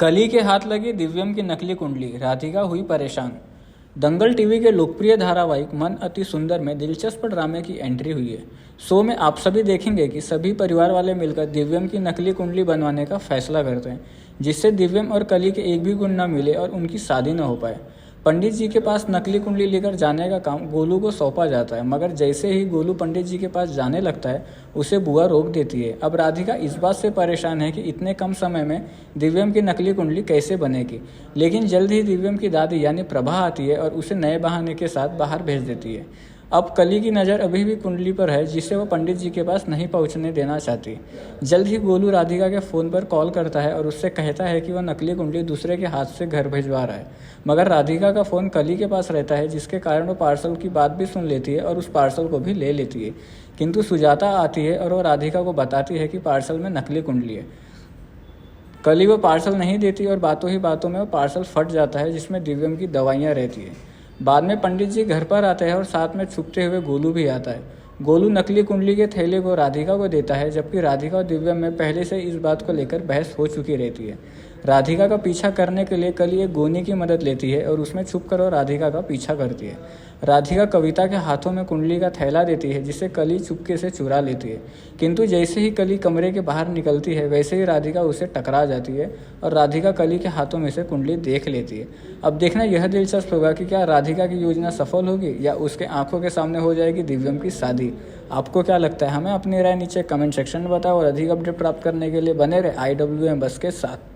कली के हाथ लगी दिव्यम की नकली कुंडली, राधिका हुई परेशान। दंगल टीवी के लोकप्रिय धारावाहिक मन अति सुंदर में दिलचस्प ड्रामे की एंट्री हुई है। शो में आप सभी देखेंगे कि सभी परिवार वाले मिलकर दिव्यम की नकली कुंडली बनवाने का फैसला करते हैं, जिससे दिव्यम और कली के एक भी गुण न मिले और उनकी शादी न हो पाए। पंडित जी के पास नकली कुंडली लेकर जाने का काम गोलू को सौंपा जाता है, मगर जैसे ही गोलू पंडित जी के पास जाने लगता है, उसे बुआ रोक देती है। अब राधिका इस बात से परेशान है कि इतने कम समय में दिव्यम की नकली कुंडली कैसे बनेगी, लेकिन जल्द ही दिव्यम की दादी यानी प्रभा आती है और उसे नए बहाने के साथ बाहर भेज देती है। अब कली की नज़र अभी भी कुंडली पर है, जिसे वह पंडित जी के पास नहीं पहुंचने देना चाहती। जल्द ही गोलू राधिका के फ़ोन पर कॉल करता है और उससे कहता है कि वह नकली कुंडली दूसरे के हाथ से घर भिजवा रहा है, मगर राधिका का फ़ोन कली के पास रहता है, जिसके कारण वो पार्सल की बात भी सुन लेती है और उस पार्सल को भी ले लेती है। किंतु सुजाता आती है और वह राधिका को बताती है कि पार्सल में नकली कुंडली है। कली वो पार्सल नहीं देती और बातों ही बातों में वो पार्सल फट जाता है, जिसमें दिव्यम की दवाइयाँ रहती है। बाद में पंडित जी घर पर आते हैं और साथ में छुपते हुए गोलू भी आता है। गोलू नकली कुंडली के थैले को राधिका को देता है, जबकि राधिका और दिव्यम में पहले से इस बात को लेकर बहस हो चुकी रहती है। राधिका का पीछा करने के लिए कली एक गोनी की मदद लेती है और उसमें छुपकर वो राधिका का पीछा करती है। राधिका कविता के हाथों में कुंडली का थैला देती है, जिसे कली चुपके से चुरा लेती है। किंतु जैसे ही कली कमरे के बाहर निकलती है, वैसे ही राधिका उसे टकरा जाती है और राधिका कली के हाथों में से कुंडली देख लेती है। अब देखना यह दिलचस्प होगा कि क्या राधिका की योजना सफल होगी या उसके आंखों के सामने हो जाएगी दिव्यम की शादी। आपको क्या लगता है? हमें अपनी राय नीचे कमेंट सेक्शन में बताओ और अधिक अपडेट प्राप्त करने के लिए बने रहे IWM बस के साथ।